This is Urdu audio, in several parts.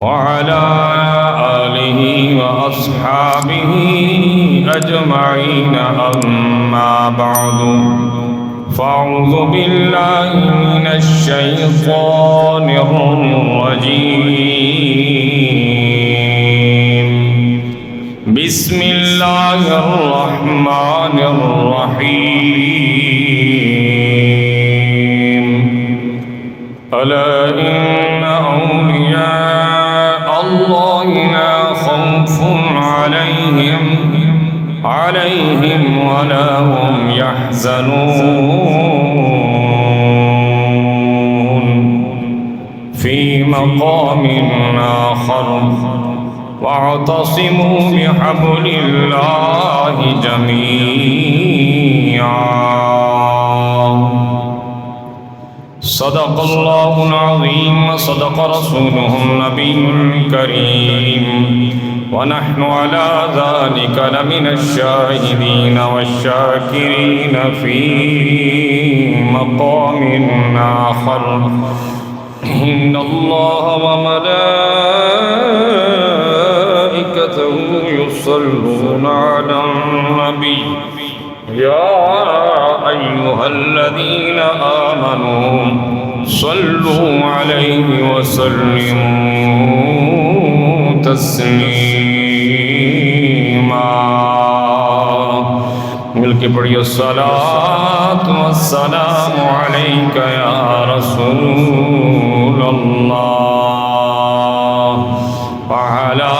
وعلى آله وأصحابه أجمعين أما بعد فأعوذ بالله من الشيطان الرجيم بسم الله الرحمن الرحيم ألا إن أولياء الله لا خوف عليهم ولا هم يحزنون في مقام آخر واعتصموا بحبل الله جميعا صدق الله العظيم وصدق رسوله النبي الكريم ونحن على ذلك لمن الشاهدين والشاكرين في مقام آخر إن الله وملائكته يصلون على النبي يا أيها الذين آمنوا صلوا عليه وسلموا تسليما مل کے پڑھیے الصلاة والسلام عليك يا رسول الله وعلى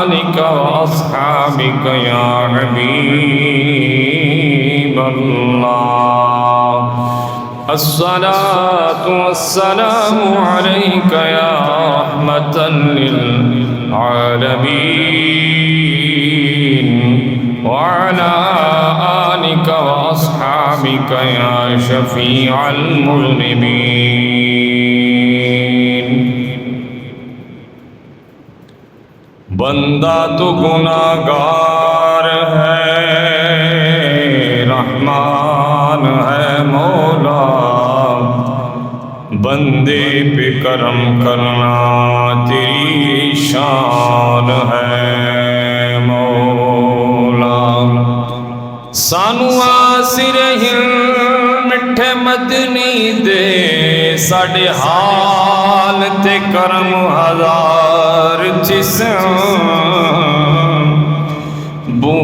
آلك وأصحابك يا حبيب الله الصلاة والسلام عليك يا رحمة للعالمين وعلى آلك وأصحابك يا شفيع المذنبين بندہ تو گناہگار ہے رحمان ہے مولا بندے پہ کرم کرنا تیری شان ہے مولا سانو آسر ہل مٹھے مدنی دے ساڑے حال تے کرم ہزار جسم بو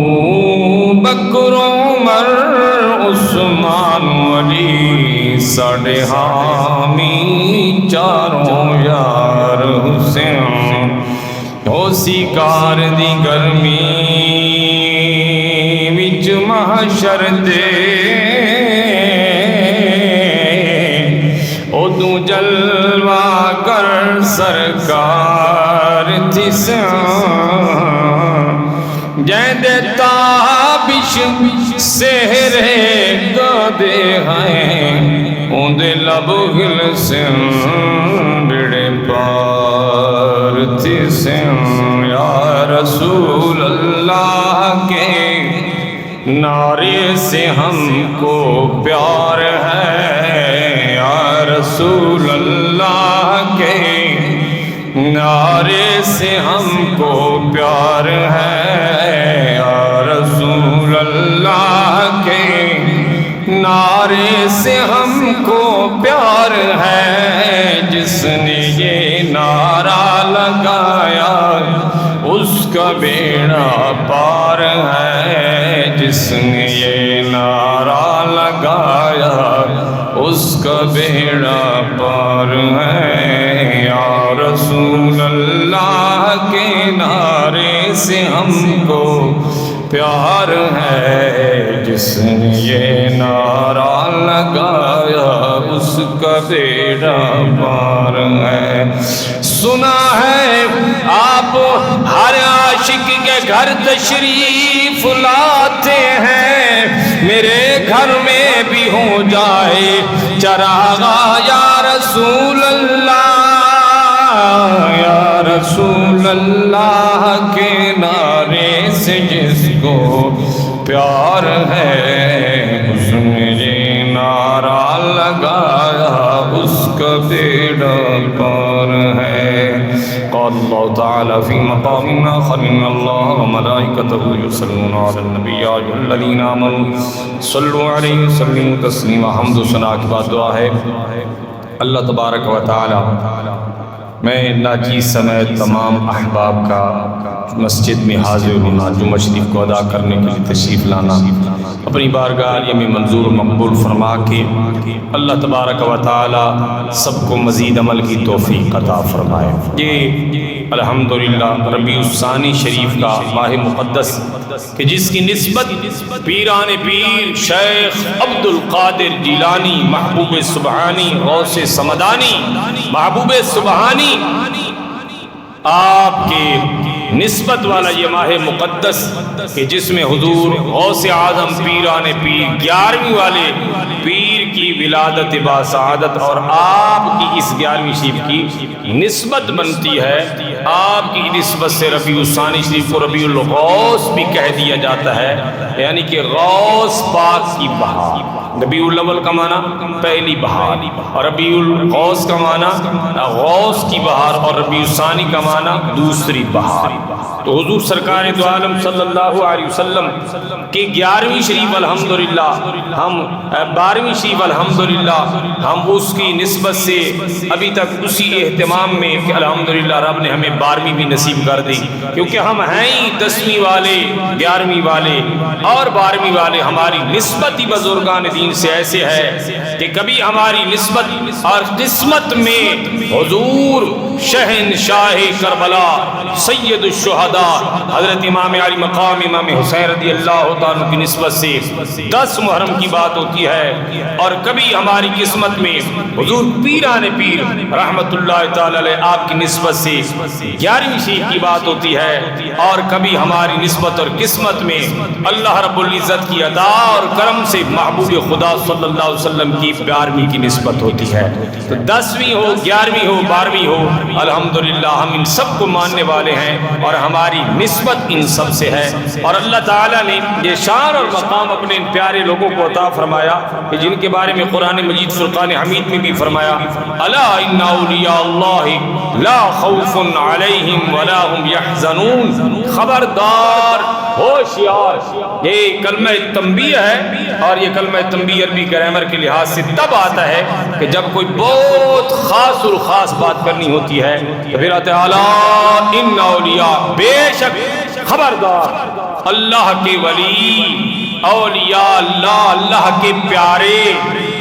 بکر عمر عثمان علی ساڑے حامی چاروں یار حسین ہو سی کار دی گرمی وچ محشر دے ادو جلوہ کر سرکار جائیں دے تابش سہرے گدے ہیں اون دے لب گل سن بڑے پار تسن یا رسول اللہ کے نعرے سے ہم کو پیار ہے یا رسول اللہ کے نعرے سے ہم کو پیار ہے یا رسول اللہ کے نعرے سے ہم کو پیار ہے جس نے یہ نعرہ لگایا اس کا بیڑا پار ہے جس نے یہ نعرہ لگایا اس کا بیڑا پار ہے یا رسول اللہ کے نعرے سے ہم کو پیار ہے جس نے یہ نعرہ لگایا اس کا بیڑا پار ہے سنا ہے آپ ہر عاشق کے گھر تشریف لاتے ہیں میرے گھر میں بھی ہو جائے چراغا یا رسول اللہ یا رسول اللہ کے نعرے سے جس کو پیار ہے اس نے نعرہ لگایا اس کا بیڑا پار ہے قال الله تعالى في مقام آخر إن الله وملائكته يصلون على النبي يا أيها الذين آمنوا صلوا عليه وسلموا تسليما. حمد و ثنا کے بعد دعا ہے اللہ تبارک و تعالی میں ناچیز سمیت تمام احباب کا مسجد میں حاضر ہونا، جمعہ شریف کو ادا کرنے کے لیے تشریف لانا اپنی بارگاہ عالیہ میں منظور مقبول فرما کے اللہ تبارک و تعالی سب کو مزید عمل کی توفیق عطا فرمائے. یہ الحمدللہ ربیع الثانی شریف کا ماہ مقدس کہ جس کی نسبت پیران پیر شیخ عبد القادر جیلانی محبوب سبحانی غوث سمدانی محبوب سبحانی آپ کے نسبت والا یہ ماہ مقدس کہ جس میں حضور غوث اعظم پیران پیر 11ویں والے پیر کی ولادت باسعادت اور آپ کی اس 11ویں شریف کی نسبت بنتی ہے. آپ کی نسبت سے ربیع الثانی شریف کو ربیع الغوث بھی کہہ دیا جاتا ہے، یعنی کہ غوث پاک کی بہار. ربیع الاول کا معنی پہلی بہار اور ربیع الغوث کا معنی غوث کی بہار اور ربیع الثانی کا معنی دوسری بہار. تو حضور سرکار دو عالم صلی اللہ علیہ وسلم کے 11ویں شریف الحمدللہ ہم 12ویں شریف الحمدللہ ہم اس کی نسبت سے ابھی تک اسی اہتمام میں کہ الحمدللہ رب نے ہمیں 12ویں بھی نصیب کر دی، کیونکہ ہم ہیں ہی 10ویں والے 11ویں والے اور 12ویں والے. ہماری نسبت ہی بزرگان دین سے ایسے ہے کہ کبھی ہماری نسبت اور قسمت میں حضور شہنشاہ کربلا سید الشہداء حضرت امام علی مقام امام حسین رضی اللہ عنہ کی نسبت سے 10 محرم کی بات ہوتی ہے، اور کبھی ہماری قسمت میں حضور پیران پیر رحمت اللہ تعالی علیہ آپ کی نسبت سے 11ویں شریف کی بات ہوتی ہے، اور کبھی ہماری نسبت اور قسمت میں اللہ رب العزت کی عطا اور کرم سے محبوب خدا صلی اللہ علیہ وسلم کی 12ویں کی نسبت ہوتی ہے. تو 10ویں ہو 11ویں ہو 12ویں ہو الحمدللہ ہم ان سب کو ماننے والے ہیں اور ہماری نسبت ان سب سے ہے. اور اللہ تعالیٰ نے یہ شان اور مقام اپنے ان پیارے لوگوں کو عطا فرمایا کہ جن کے بارے میں قرآن مجید فرقان حمید میں بھی فرمایا الا ان اولیاء اللہ لا خوف علیہم ولا هم يحزنون. خبردار ہوشیار. یہ کلمہ تنبیہ ہے اور یہ کلمہ تنبیہ عربی گرامر کے لحاظ سے تب آتا ہے کہ جب کوئی بہت خاص اور خاص بات کرنی ہوتی ہے تو پھر آتا ہے الا ان اولیاء، بے شک خبردار اللہ کے ولی اولیاء اللہ، اللہ کے پیارے،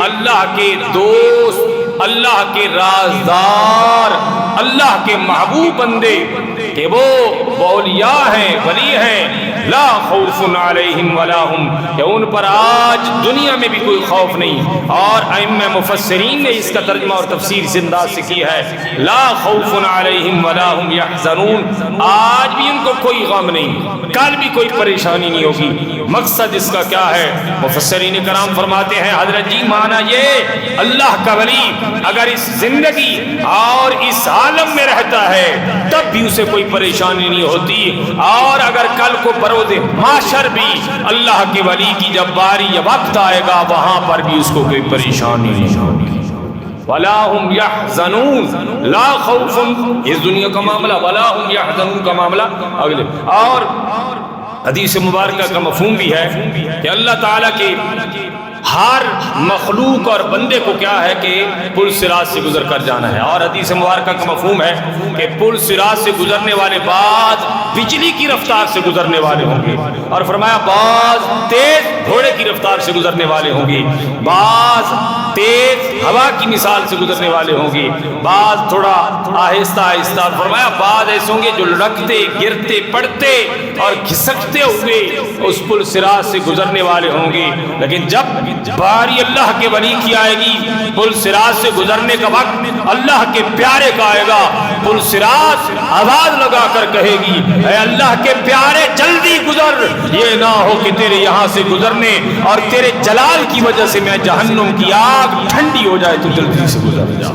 اللہ کے دوست، اللہ کے رازدار، اللہ کے محبوب بندے کہ وہ اولیاء ہیں ولی ہیں لا خوف علیہم ولا هم، کہ ان پر آج دنیا میں بھی کوئی خوف نہیں. اور ائمہ مفسرین نے اس کا ترجمہ اور تفسیر اس انداز سے کی ہے لا خوف علیہم ولا هم يحزنون. آج بھی ان کو کوئی غم نہیں، کل بھی کوئی پریشانی نہیں ہوگی. مقصد اس کا کیا ہے؟ مفسرین کرام فرماتے ہیں حضرت جی معنی یہ اللہ کا ولی اگر اس زندگی اور اس عالم میں رہتا ہے تب بھی اسے کوئی پریشانی نہیں ہوتی، اور اگر کل کو بروز محشر بھی اللہ کے ولی کی جب باری یا وقت آئے گا وہاں پر بھی اس کو کوئی پریشانی نہیں ہوگی. ولا هم يحزنون، لا خوف اس دنیا کا معاملہ، ولا هم يحزنون کا معاملہ اگلے. اور حدیث مبارکہ کا مفہوم بھی ہے کہ اللہ تعالیٰ کے ہر مخلوق اور بندے کو کیا ہے کہ پل صراط سے گزر کر جانا ہے. اور حدیث مبارکہ کا مفہوم ہے کہ پل صراط سے گزرنے والے بعض بجلی کی رفتار سے گزرنے والے ہوں گے، اور فرمایا بعض تیز گھوڑے کی رفتار سے گزرنے والے ہوں گے، بعض تیز ہوا کی مثال سے گزرنے والے ہوں گے، بعض تھوڑا آہستہ آہستہ. فرمایا بعض ایسے ہوں گے جو لڑکتے گرتے پڑتے اور کھسکتے ہوئے اس پل صراط سے گزرنے والے ہوں گے. لیکن جب باری اللہ کے ولی کی آئے گی پل صراط سے گزرنے کا وقت اللہ کے پیارے کا آئے گا، پل صراط آواز لگا کر کہے گی اے اللہ کے پیارے جلدی گزر، یہ نہ ہو کہ تیرے یہاں سے گزرنے اور تیرے جلال کی وجہ سے میں جہنم کی آگ ٹھنڈی ہو جائے تو جلدی سے گزر جا.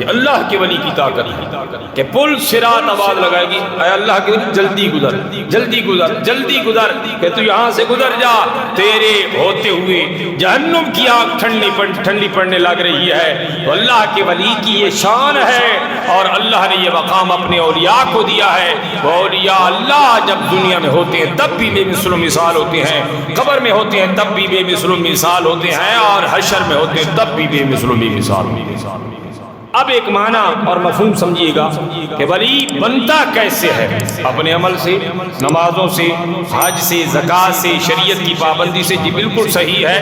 یہ اللہ کے ولی کی طاقت ہے کہ پل صراط آواز لگائے گی، اے اللہ کے ولی جلدی گزر جلدی گزر جلدی گزر، کہ تو یہاں سے گزر جا، تیرے ہوتے ہوئے جہنم کی آگ ٹھنڈی پڑنے لگ رہی ہے۔ تو اللہ کے ولی کی یہ شان ہے، اور اللہ نے یہ مقام اپنے اولیاء کو دیا ہے۔ وہ اولیاء اللہ جب دنیا میں ہوتے ہیں تب بھی بے مثل و مثال ہوتے ہیں، قبر میں ہوتے ہیں تب بھی بے مثل و مثال ہوتے ہیں، اور حشر میں ہوتے ہیں تب بھی بے مثل و مثال ہوتے ہیں۔ اب ایک معنی اور مفہوم سمجھیے گا کہ ولی بنتا کیسے ہے؟ اپنے عمل سے، نمازوں سے، حج سے، زکوٰۃ سے، شریعت کی پابندی سے، جی بالکل صحیح ہے،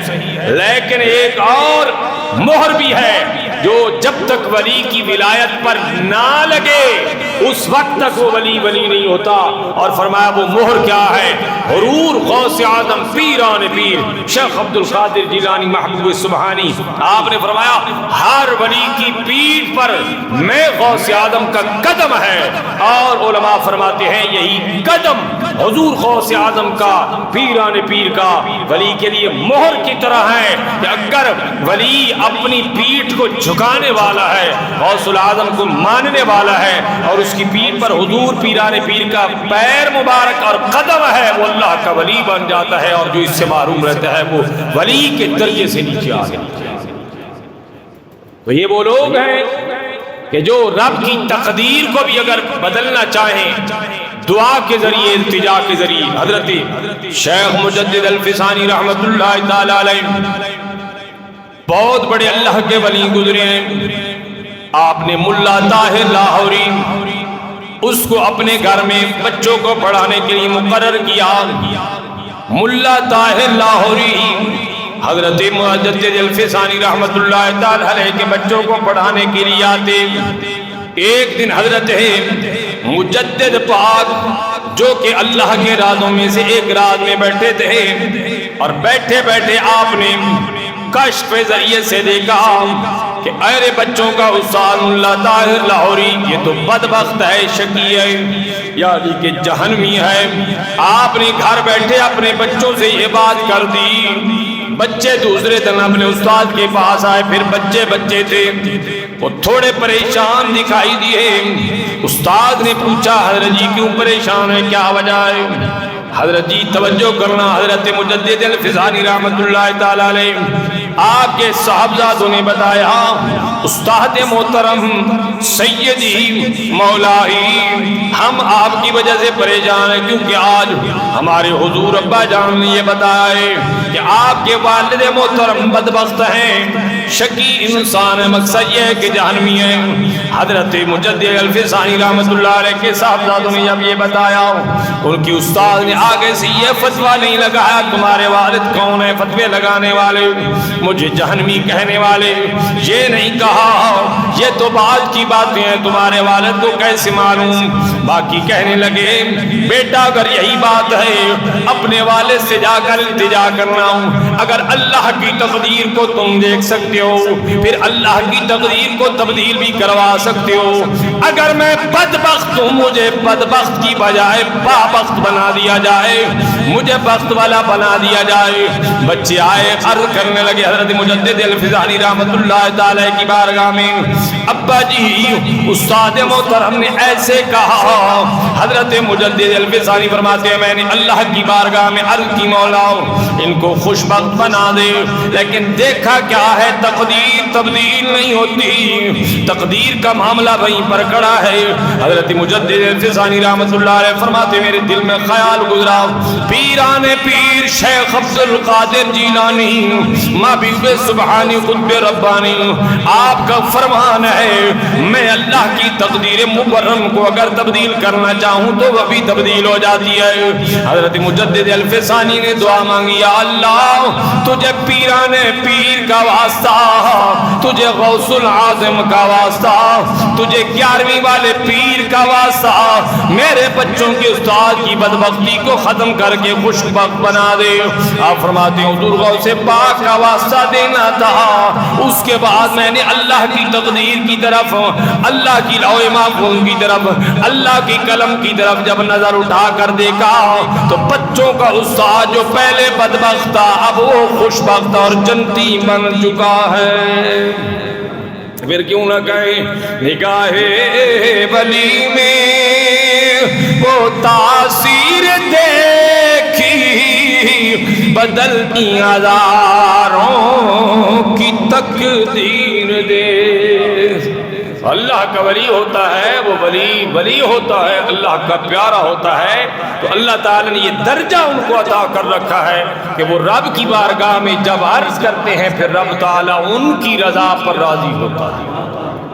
لیکن ایک اور مہر بھی ہے جو جب تک ولی کی ولایت پر نہ لگے اس وقت تک وہ ولی نہیں ہوتا۔ اور فرمایا وہ مہر کیا ہے؟ حضور غوث اعظم پیران پیر شیخ عبد القادر جیلانی محبوب سبحانی، آپ نے فرمایا ہر ولی کی پیٹھ پر میں غوث اعظم کا قدم ہے، اور علماء فرماتے ہیں یہی قدم حضور غوث اعظم کا پیران پیر کا ولی کے لیے مہر کی طرح ہے، کہ اگر ولی اپنی پیٹھ کو جھکانے والا ہے، غوث اعظم کو ماننے والا ہے، اور اس کی پیٹھ پر حضور پیران پیر کا پیر مبارک اور قدم ہے، وہ اللہ کا ولی بن جاتا ہے، اور جو اس سے معروم رہتا ہے وہ ولی کے درجے سے نیچے آ گیا۔ تو یہ وہ لوگ ہیں کہ جو رب کی تقدیر کو بھی اگر بدلنا چاہیں دعا کے ذریعے، التجا کے ذریعے۔ حضرت شیخ مجدد الفسانی رحمت اللہ تعالی علیہ بہت بڑے اللہ کے ولی گزرے ہیں۔ آپ نے ملا طاہر لاہوری اس کو اپنے گھر میں بچوں کو پڑھانے کے لیے مقرر کیا۔ ملا طاہر لاہوری حضرت مجدد الفسانی رحمت اللہ تعالی علیہ کے بچوں کو پڑھانے کے لیے آتے۔ ایک دن حضرت مجدد پاک جو کہ اللہ کے رازوں میں سے ایک راز میں بیٹھے تھے، اور بیٹھے بیٹھے آپ نے کشف کے ذریعے سے دیکھا کہ اے بچوں کا استاد ملا طاہر لاہوری یہ تو بدبخت ہے، شقی ہے، یعنی کہ جہنمی ہے۔ آپ نے گھر بیٹھے اپنے بچوں سے یہ بات کر دی۔ بچے دوسرے دن اپنے استاد کے پاس آئے، پھر بچے تھے، وہ تھوڑے پریشان دکھائی دیے۔ استاد نے پوچھا حضرت جی کیوں پریشان ہے، کیا وجہ ہے؟ حضرت جی توجہ کرنا، حضرت مجدد الفسانی رحمت اللہ تعالی علیہ آپ کے صاحبزادوں نے بتایا استاد محترم سیدی مولائی ہم آپ کی وجہ سے پریشان ہیں، کیونکہ آج ہمارے حضور ابا جان نے یہ بتایا ہے کہ آپ کے والد محترم بدبخت ہیں، شقی انسان ہے، مقصد یہ ہے کہ جہنمی ہے۔ حضرت مجدد الفسانی رحمت اللہ علیہ کے صاحبزادوں نے جب یہ بتایا، ان کی استاد نے آگے سے یہ فتویٰ نہیں لگایا تمہارے والد کون ہیں فتوے لگانے والے، مجھے جہنمی کہنے والے، یہ نہیں کہا یہ تو بعد کی باتیں ہیں، تمہارے والد کو کیسے معلوم؟ باقی کہنے لگے بیٹا اگر یہی بات ہے اپنے والد سے جا کر التجا کرنا، اگر اللہ کی تقدیر کو تم دیکھ سکتے ہو پھر اللہ کی تقدیر کو تبدیل بھی کروا سکتے ہو۔ اگر میں بدبخت ہوں مجھے بدبخت کی بجائے بابخت بنا دیا جائے، مجھے بخت والا بنا دیا جائے۔ بچے آئے عرض کرنے لگے حضرت مجدد الفسانی رحمت اللہ تعالی کی بارگاہ میں، ابا جی استاد محترم نے ایسے کہا۔ حضرت مجدد الفسانی فرماتے ہیں میں نے اللہ کی بارگاہ میں عرض کی مولا ان کو خوشبخت بنا دے، لیکن دیکھا کیا ہے تقدیر تبدیل نہیں ہوتی، تقدیر کا معاملہ وہیں پر کھڑا ہے۔ حضرت مجدد الفسانی رحمت اللہ علیہ فرماتے میرے دل میں خیال گزرا، پیران پیر شیخ عبد القادر جیلانی محبوب سبحانی قطب ربانی آپ کا فرمان ہے میں اللہ کی تقدیر مبرم کو اگر تبدیل کرنا چاہوں تو وہ بھی تبدیل ہو جاتی ہے۔ حضرت مجدد الفسانی نے دعا مانگی، یا اللہ تجھے پیران پیر کا واسطہ، تجھے غوث العظم کا واسطہ، تجھے 11ویں والے پیر کا واسطہ، میرے بچوں کے استاد کی بدبختی کو ختم کر کے خوشبخت بنا دے۔ آپ فرماتے ہیں حضور غوث پاک کا واسطہ دینا تھا، اس کے بعد میں نے اللہ کی تقدیر کی طرف، اللہ کی لوح محفوظ کی طرف، اللہ کی قلم کی طرف جب نظر اٹھا کر دیکھا تو بچوں کا استاد جو پہلے بدبخت تھا اب وہ خوشبخت اور جنتی بن چکا ہے۔ پھر کیوں نہ کہیں نگاہ ولی میں وہ تاثیر دیکھی بدلتی ہزاروں کی تقدیر دے۔ اللہ کا ولی ہوتا ہے، وہ ولی ہوتا ہے، اللہ کا پیارا ہوتا ہے، تو اللہ تعالیٰ نے یہ درجہ ان کو عطا کر رکھا ہے کہ وہ رب کی بارگاہ میں جب عرض کرتے ہیں پھر رب تعالیٰ ان کی رضا پر راضی ہوتا ہے۔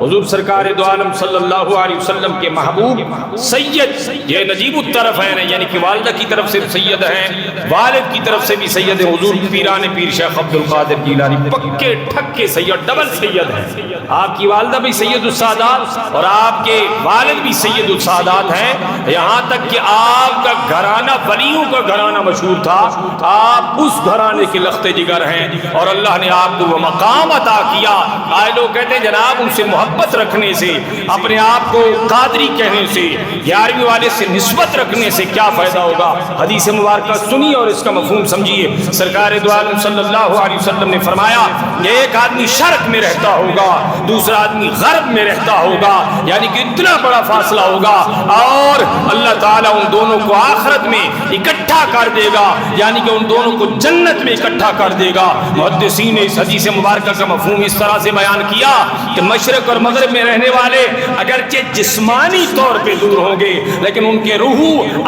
حضور سرکار دو عالم صلی اللہ علیہ وسلم کے محبوب سید، یہ نجیب الطرفین ہیں، یعنی کہ والدہ کی طرف سے سید ہیں، والد کی طرف سے بھی سید ہیں، حضور پیران پیر شیخ عبد القادر جیلانی پکے ٹھکے سید، ڈبل سید ہیں۔ آپ کی والدہ بھی سید السادات اور آپ کے والد بھی سید السادات ہیں، یہاں تک کہ آپ کا گھرانہ ولیوں کا گھرانہ مشہور تھا، آپ اس گھرانے کے لخت جگر ہیں، اور اللہ نے آپ کو وہ مقام عطا کیا۔ آئے لوگ کہتے ہیں جناب ان سے محبت رکھنے سے، اپنے آپ کو قادری کہنے سے، گیارہویں والے سے نسبت رکھنے سے کیا فائدہ ہوگا؟ حدیث مبارکہ سنیے اور اس کا مفہوم سمجھیے۔ سرکار دو عالم صلی اللہ علیہ وسلم نے فرمایا ایک آدمی شرق میں رہتا ہوگا، دوسرا آدمی غرب میں رہتا ہوگا، یعنی کہ اتنا بڑا فاصلہ ہوگا، اور اللہ تعالیٰ ان دونوں کو آخرت میں اکٹھا کر دے گا، یعنی کہ ان دونوں کو جنت میں اکٹھا کر دے گا۔ محدثین نے اس حدیث مبارکہ کا مفہوم اس طرح سے بیان کیا کہ مشرق اور مغرب میں رہنے والے اگرچہ جسمانی طور پہ دور ہوں گے لیکن ان کے روح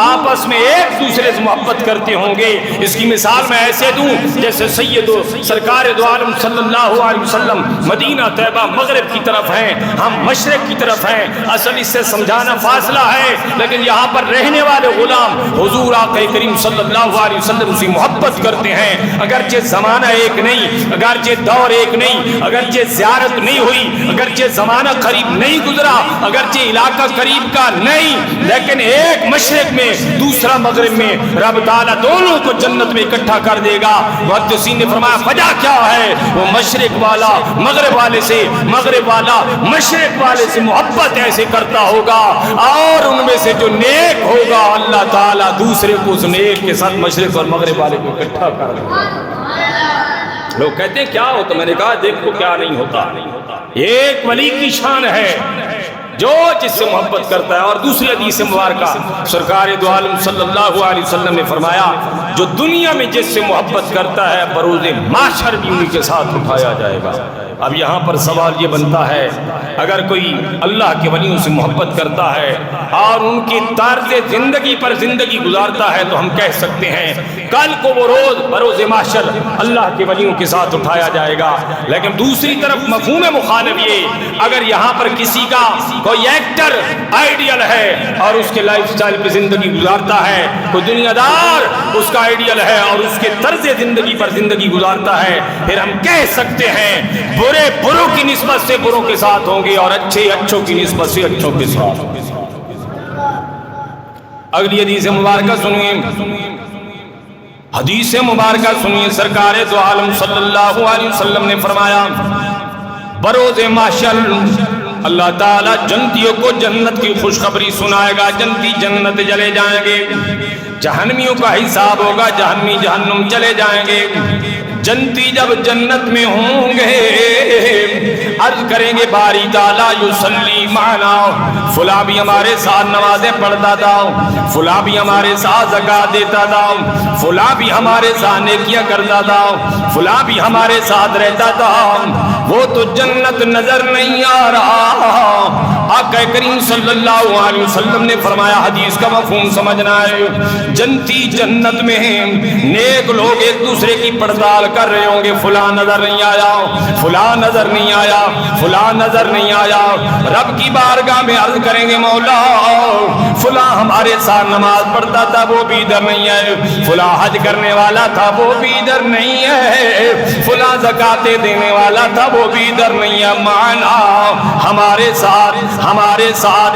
آپس میں ایک دوسرے سے محبت کرتے ہوں گے۔ اس کی مثال میں ایسے دوں جیسے سید سرکار دو عالم صلی اللہ علیہ وسلم مدینہ طیبہ مغرب کی طرف ہیں، ہم مشرق کی طرف ہیں۔ اصل اس سے سمجھانا فاصلہ ہے، لیکن یہاں پر رہنے والے غلام حضور آقا کریم صلی اللہ علیہ وسلم سے محبت کرتے ہیں، اگرچہ زمانہ ایک نہیں، اگرچہ دور ایک نہیں، اگرچہ زیارت نہیں ہوئی، اگرچہ زمانہ قریب نہیں گزرا، اگرچہ علاقہ قریب کا نہیں، لیکن ایک مشرق میں دوسرا مغرب میں رب تعالیٰ دونوں کو جنت میں اکٹھا کر دے گا۔ محدثین نے فرمایا وجہ کیا ہے؟ وہ مشرق والا مغرب والے سے، مغرب والا مشرق والے سے محبت ایسے کرتا ہوگا، اور ان میں سے جو نیک ہوگا اللہ تعالیٰ دوسرے کو اس نیک کے ساتھ مشرق اور مغرب والے کو اکٹھا کر دے گا۔ لوگ کہتے ہیں کیا ہوتا؟ میں نے کہا دیکھو کیا نہیں ہوتا، ایک ولی کی شان ہے جو جس سے محبت کرتا ہے، اور دوسری حدیث مبارکہ سرکار دو عالم صلی اللہ علیہ وسلم نے فرمایا جو دنیا میں جس سے محبت کرتا ہے بروز محشر بھی انہی کے ساتھ اٹھایا جائے گا۔ اب یہاں پر سوال یہ بنتا ہے اگر کوئی اللہ کے ولیوں سے محبت کرتا ہے اور ان کی طرز زندگی پر زندگی گزارتا ہے تو ہم کہہ سکتے ہیں کل کو وہ روز بروز محشر اللہ کے ولیوں کے ساتھ اٹھایا جائے گا۔ لیکن دوسری طرف مفہوم مخالف یہ، اگر یہاں پر کسی کا کوئی ایکٹر آئیڈیل ہے اور اس کے لائف سٹائل پہ زندگی گزارتا ہے، کوئی دنیا دار اس کا آئیڈیل ہے اور اس کے طرز زندگی پر زندگی گزارتا ہے، پھر ہم کہہ سکتے ہیں برے بروں کی نسبت سے بروں کے ساتھ ہوں گے اور اچھے اچھوں کی نسبت سے اچھوں کے ساتھ۔ اگلی حدیث مبارکہ سنیے، حدیث مبارکہ سنیے، سرکار دو عالم صلی اللہ علیہ وسلم نے فرمایا بروز محشر اللہ تعالیٰ جنتیوں کو جنت کی خوشخبری سنائے گا، جنتی جنت چلے جائیں گے، جہنمیوں کا حساب ہوگا، جہنمی جہنم چلے جائیں گے۔ جنتی جب جنت میں ہوں گے عرض کریں گے باری تعالیٰ یصلی معنا، فلاں بھی ہمارے ساتھ نمازیں پڑھتا تھا، فلاں بھی ہمارے ساتھ زکوٰۃ دیتا تھا، فلاں بھی ہمارے ساتھ نیکیاں کرتا تھا، فلاں بھی ہمارے ساتھ رہتا تھا، وہ تو جنت نظر نہیں آ رہا۔ آقا کریم صلی اللہ علیہ وسلم نے فرمایا حدیث کا مفہوم سمجھنا ہے، جنتی جنت میں ہیں، نیک لوگ ایک دوسرے کی پڑتال کر رہے ہوں گے، فلاں نظر نہیں آیا، فلاں نظر نہیں آیا، فلاں نظر نہیں آیا، رب کی بارگاہ میں عرض کریں گے مولا فلاں ہمارے ساتھ نماز پڑھتا تھا وہ بھی ادھر نہیں ہے، فلاں حج کرنے والا تھا وہ بھی ادھر نہیں ہے، فلاں زکاتیں دینے والا تھا وہ بھی ادھر نہیں ہے، معنا ہمارے ساتھ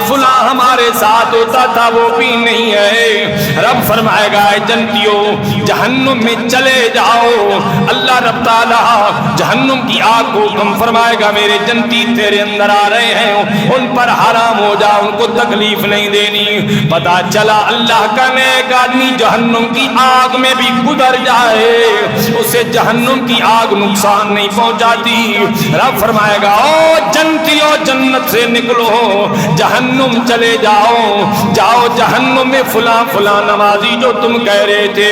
فلاں ہمارے ساتھ ہوتا تھا وہ بھی نہیں ہے۔ رب فرمائے گا اے جنتیوں جہنم میں چلے جاؤ، اللہ رب تعالیٰ جہنم کی آگ کو حکم فرمائے گا میرے جنتی تیرے اندر آ رہے ہیں، ان پر حرام ہو جا، ان کو تکلیف نہیں دینی۔ پتہ پتا چلا اللہ کا نیک آدمی جہنم کی آگ میں بھی گزر جائے اسے جہنم کی آگ نقصان نہیں پہنچاتی۔ رب فرمائے گا او جنتیوں جنت سے نکلو، جہنم چلے جاؤ، جاؤ جہنم میں فلاں فلاں نمازی جو تم کہہ رہے تھے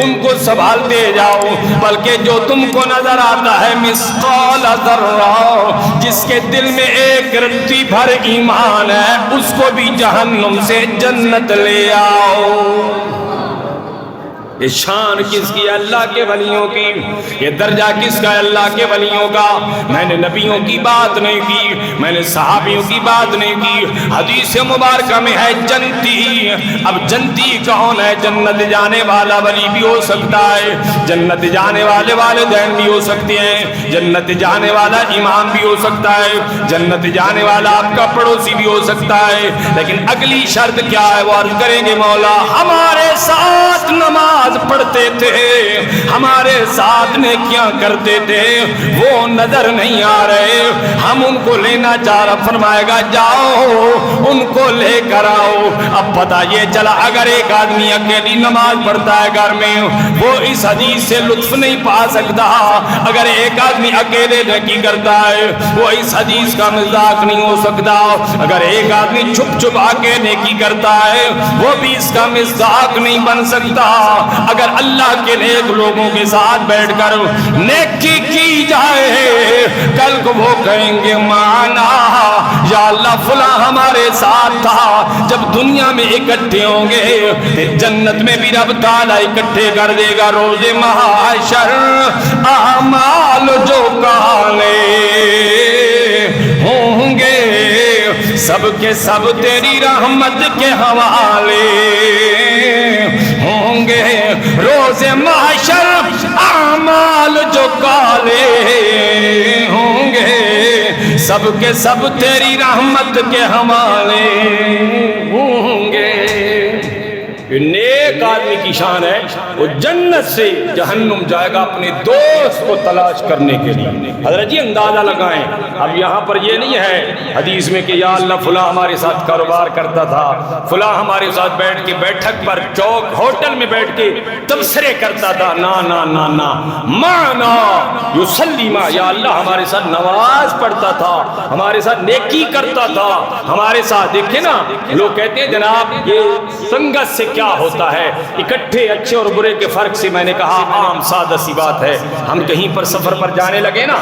ان کو سنبھالتے جاؤ، بلکہ جو تم کو نظر آتا ہے مثقال ذرہ، جس کے دل میں ایک رتی بھر ایمان ہے، اس کو بھی جہنم سے جنت لے آؤ۔ یہ شان کس کی؟ اللہ کے ولیوں کی۔ یہ درجہ کس کا؟ اللہ کے ولیوں کا۔ میں نے نبیوں کی بات نہیں کی، میں نے صحابیوں کی بات نہیں کی، حدیث مبارکہ میں ہے جنتی۔ اب جنتی کون ہے؟ جنت جانے والا ولی بھی ہو سکتا ہے، جنت جانے والے والدین بھی ہو سکتے ہیں، جنت جانے والا امام بھی ہو سکتا ہے، جنت جانے والا آپ کا پڑوسی بھی ہو سکتا ہے، لیکن اگلی شرط کیا ہے؟ وہ عرض کریں گے مولا ہمارے ساتھ نماز پڑھتے تھے، ہمارے ساتھ نیکیاں کرتے تھے، وہ نظر نہیں آ رہے، ہم ان کو لینا چاہ رہا۔ فرمائے گا جاؤ ان کو لے کر آؤ۔ اب پتہ یہ چلا اگر ایک آدمی اکیلی نماز پڑھتا ہے گھر میں وہ اس حدیث سے لطف نہیں پا سکتا، اگر ایک آدمی اکیلے نیکی کرتا ہے وہ اس حدیث کا مذاق نہیں ہو سکتا، اگر ایک آدمی چھپ چھپ آ کے نیکی کرتا ہے وہ بھی اس کا مذاق نہیں بن سکتا۔ اگر اللہ کے نیک لوگوں کے ساتھ بیٹھ کر نیکی کی جائے کل کو وہ کہیں گے مانا یا اللہ فلاں ہمارے ساتھ تھا۔ جب دنیا میں اکٹھے ہوں گے پھر جنت میں بھی رب تعالیٰ اکٹھے کر دے گا روز محشر۔ اعمال جو کالے ہوں گے سب کے سب تیری رحمت کے حوالے ہوں گے روز محشر۔ اعمال جو کالے ہوں گے سب کے سب تیری رحمت کے حوالے ہوں گے۔ نیک آدمی کی شان ہے وہ جنت سے جہنم جائے گا اپنے دوست کو تلاش کرنے کے لیے۔ حضرت جی اندازہ لگائیں، اب یہاں پر یہ نہیں ہے حدیث میں کہ یا اللہ فلاں ہمارے ساتھ کاروبار کرتا تھا، فلاں ہمارے ساتھ بیٹھ کے بیٹھک پر چوک ہوٹل میں بیٹھ کے تبصرے کرتا تھا، نا نا نا نا مانا یصلی ما، یا اللہ ہمارے ساتھ نماز پڑھتا تھا، ہمارے ساتھ نیکی کرتا تھا، ہمارے ساتھ۔ دیکھیں نا لوگ کہتے ہیں جناب یہ سنگت سے کیا ہوتا ہے، اکٹھے اچھے اور برے کے فرق سے میں نے کہا عام سادہ سی بات ہے۔ ہم کہیں پر سفر پر جانے لگے نا،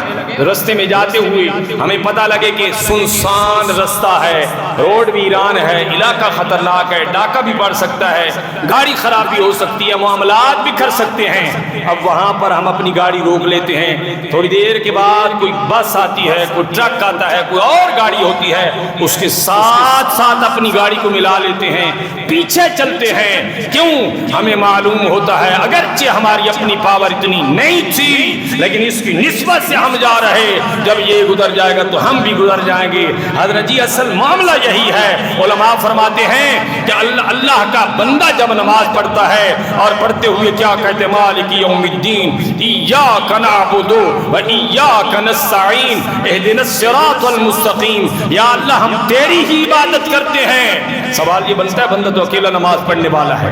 رستے میں جاتے ہوئے ہمیں پتہ لگے کہ سنسان رستہ ہے، روڈ ویران ہے، علاقہ خطرناک ہے، ڈاکہ بھی پڑ سکتا ہے، گاڑی خراب بھی ہو سکتی ہے، معاملات بھی کر سکتے ہیں۔ اب وہاں پر ہم اپنی گاڑی روک لیتے ہیں، تھوڑی دیر کے بعد کوئی بس آتی ہے، کوئی ٹرک آتا ہے، کوئی اور گاڑی ہوتی ہے، اس کے ساتھ ساتھ اپنی گاڑی کو ملا لیتے ہیں، پیچھے چلتے ہیں۔ کیوں؟ ہمیں معلوم ہوتا ہے اگرچہ ہماری اپنی پاور اتنی نہیں تھی لیکن اس کی نسبت سے ہم جا رہے، جب یہ گزر جائے گا تو ہم بھی گزر جائیں گے۔ حضرت جی اصل معاملہ یہی ہے۔ علماء فرماتے ہیں کہ اللہ کا بندہ جب نماز پڑھتا ہے اور پڑھتے ہوئے کیا کہتے ہیں؟ مالک یوم الدین ایاک نعبد و ایاک نستعین اہدنا الصراط المستقیم، یا اللہ ہم تیری ہی عبادت کرتے ہیں۔ سوال یہ بنتا ہے بندہ تو اکیلا نماز پڑھنے والا ہے،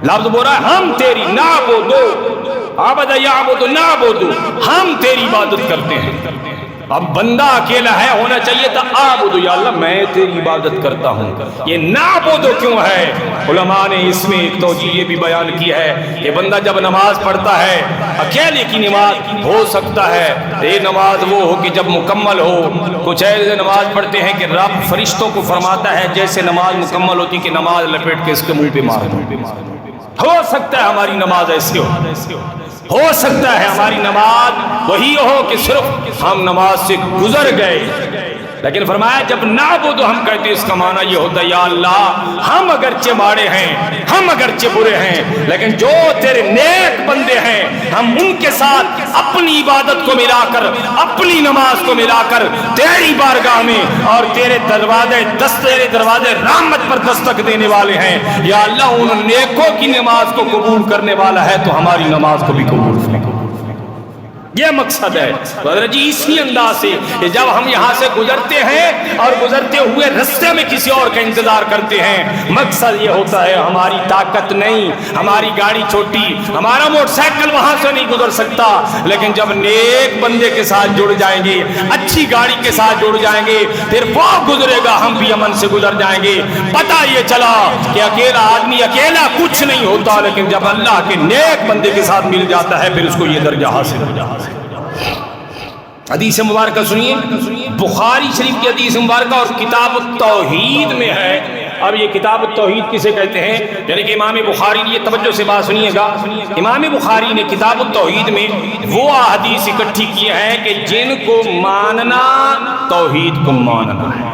لفظ بول رہا ہے ہم تیری نعبدو، عبد یعبد نعبدو، ہم تیری عبادت کرتے ہیں۔ اب بندہ اکیلا ہے، ہونا چاہیے تھا عابدو، یا اللہ میں تیری عبادت کرتا ہوں۔ یہ نعبدو کیوں ہے؟ علماء نے اس میں ایک توجیہ یہ بھی بیان کی ہے کہ بندہ جب نماز پڑھتا ہے اکیلے کی نماز ہو سکتا ہے یہ نماز وہ ہو کہ جب مکمل ہو، کچھ ایسے نماز پڑھتے ہیں کہ رب فرشتوں کو فرماتا ہے جیسے نماز مکمل ہوتی کہ نماز لپیٹ کے اس کے منہ پہ مار دو۔ ہو سکتا ہے ہماری نماز ایسی ہو سکتا ہے ہماری نماز وہی ہو کہ صرف ہم نماز سے گزر گئے، لیکن فرمایا جب نعبد ہم کہتے ہیں اس کا معنی یہ ہوتا ہے یا اللہ ہم اگرچہ ماڑے ہیں، ہم اگرچہ برے ہیں، لیکن جو تیرے نیک بندے ہیں ہم ان کے ساتھ اپنی عبادت کو ملا کر، اپنی نماز کو ملا کر تیری بارگاہ میں اور تیرے دروازے رحمت پر دستک دینے والے ہیں۔ یا اللہ ان نیکوں کی نماز کو قبول کرنے والا ہے تو ہماری نماز کو بھی قبول یہ مقصد ہے۔ تو حضرت جی اسی انداز سے کہ جب ہم یہاں سے گزرتے ہیں اور گزرتے ہوئے رستے میں کسی اور کا انتظار کرتے ہیں، مقصد یہ ہوتا ہے ہماری طاقت نہیں، ہماری گاڑی چھوٹی، ہمارا موٹر سائیکل وہاں سے نہیں گزر سکتا، لیکن جب نیک بندے کے ساتھ جڑ جائیں گے، اچھی گاڑی کے ساتھ جڑ جائیں گے، پھر وہ گزرے گا، ہم بھی امن سے گزر جائیں گے۔ پتہ یہ چلا کہ اکیلا آدمی اکیلا کچھ نہیں ہوتا، لیکن جب اللہ کے نیک بندے کے ساتھ مل جاتا ہے پھر اس کو یہ درجہ حاصل ہو جاتا ہے۔ حدیث مبارکہ سنیے، بخاری شریف کی حدیث مبارکہ اور کتاب التوحید میں ہے۔ اب یہ کتاب التوحید کسے کہتے ہیں؟ یعنی کہ امام بخاری نے، یہ توجہ سے بات سنیے گا، امام بخاری نے کتاب التوحید میں وہ احادیث اکٹھی کی ہیں کہ جن کو ماننا توحید کو ماننا ہے۔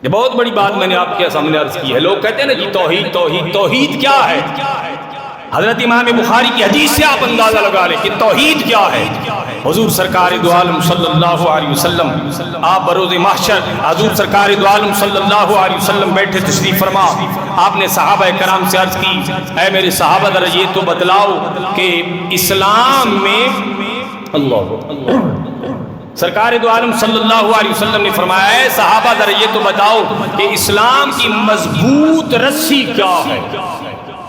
یہ بہت بڑی بات میں نے آپ کے سامنے عرض کی ہے۔ لوگ کہتے ہیں نا جی توحید توحید توحید کیا ہے؟ حضرت امام بخاری کی حدیث سے آپ اندازہ لگا لیں کہ توحید کیا ہے۔ حضور سرکار دو عالم صلی اللہ علیہ وسلم، آپ بروز محشر حضور سرکار دو عالم صلی اللہ علیہ وسلم بیٹھے تشریف فرما، آپ نے صحابہ کرام سے عرض کی، اے میرے صحابہ ذرا یہ تو بتلاؤ کہ اسلام میں اللہ سرکار دو عالم صلی اللہ علیہ وسلم نے فرمایا ہے صحابہ ذرا یہ تو بتاؤ کہ اسلام کی مضبوط رسی کیا ہے،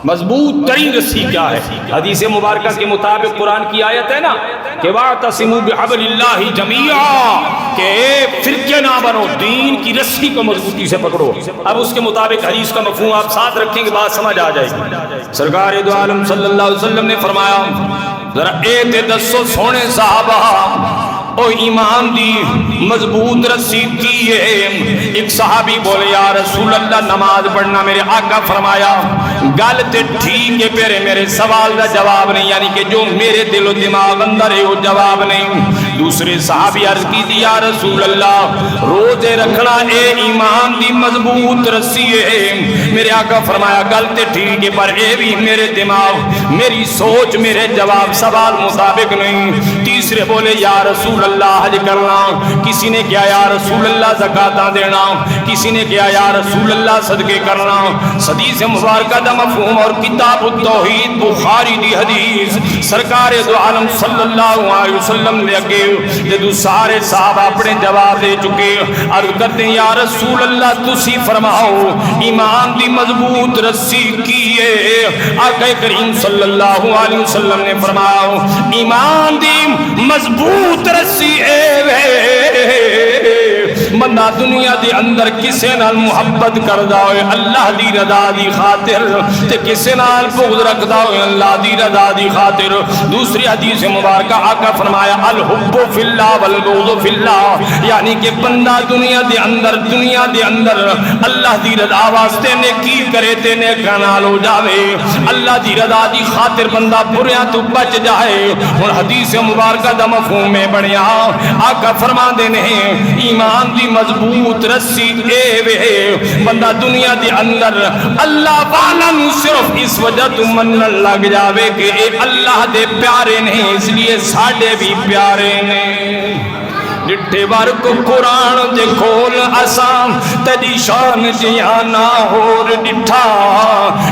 مضبوط ترین رسی کیا ہے؟ حدیث مبارکہ کے مطابق قرآن کی آیت ہے نا کہ وَاعْتَصِمُوا بِحَبْلِ اللَّهِ جَمِيعًا، کہ فرقے نہ بنو، دین کی رسی کو مضبوطی سے پکڑو۔ اب اس کے مطابق حدیث کا مفہوم آپ ساتھ رکھیں گے، بات سمجھ آ جائے گی۔ سرکار دو عالم صلی اللہ علیہ وسلم نے فرمایا ذرا اے تے دسو سونے صحابہ او ایمان دی مضبوط رسی کی ہے؟ ایک صحابی بولے یا رسول اللہ نماز پڑھنا۔ میرے آقا فرمایا گل تے ٹھیک ہے، پھر میرے سوال دا جواب نہیں، یعنی کہ جو میرے دل و دماغ اندر ہے وہ جواب نہیں۔ دوسرے صحابی عرض کی دی یا رسول اللہ روزے رکھنا اے ایمان دی مضبوط رسی ہے۔ میرے آقا فرمایا گل تے ٹھیک ہے، پر اے بھی میرے دماغ میری سوچ میرے جواب سوال مطابق نہیں۔ تیسرے بولے یا رسول اللہ حج کرنا، کسی نے کیا یا رسول اللہ زکاتاں دینا، کسی نے کیا یا رسول اللہ صدقے کرنا۔ حدیث مبارکہ دا مفہوم اور کتاب التوحید بخاری دی حدیث سرکار دو عالم صلی اللہ علیہ وسلم نے اگے جدو سارے صحابہ اپنے جواب دے چکے، عرض کرتے ہیں یا رسول اللہ تسی فرماؤ ایمان دی مضبوط رسی کیے؟ آقا کریم صلی اللہ علیہ وسلم نے فرمایا ایمان دی مضبوط رسی اے بندہ دنیا دے اندر کسے نال محبت کردا ہوئے اللہ دی رضا دی خاطر، تے کسے نال بغض رکھدا ہوئے اللہ دی رضا دی خاطر۔ دوسری حدیث مبارکہ آقا فرمایا الحب فی اللہ والبغض فی اللہ، یعنی کہ بندہ دنیا دے اندر اللہ دی رضا واسطے نیکی کرے تے نیکاں نال ہو جاوے، اللہ دی رضا دی خاطر بندہ بریاں تو بچ جائے۔ اور حدیث مبارکہ دا مفہوم میں بڑھیا آقا فرما دینے ایمان دی مضبوط رسی اے وے بندہ دنیا دے اندر اللہ والا نو صرف اس وجہ تو منن لگ جاوے کہ اے اللہ دے پیارے نے، اس لیے ساڈے بھی پیارے نے۔ ڈٹھے بار کو قرآن دے کھول اساں تیری شان جیانا ہور ڈٹھا،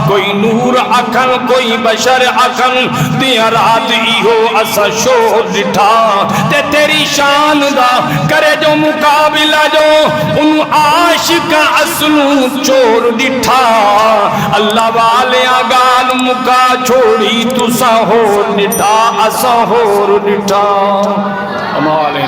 کوئی نور اکھن کوئی بشر اکھن دیا رات ایہو اسا شور ڈٹھا، تے تیری شان دا کرے جو مقابلہ جو ان عاشق اصلوں چور ڈٹھا، اللہ والے گال مکا چھوڑی تسا ہور ڈٹھا اسا ہور ڈٹھا۔ امالے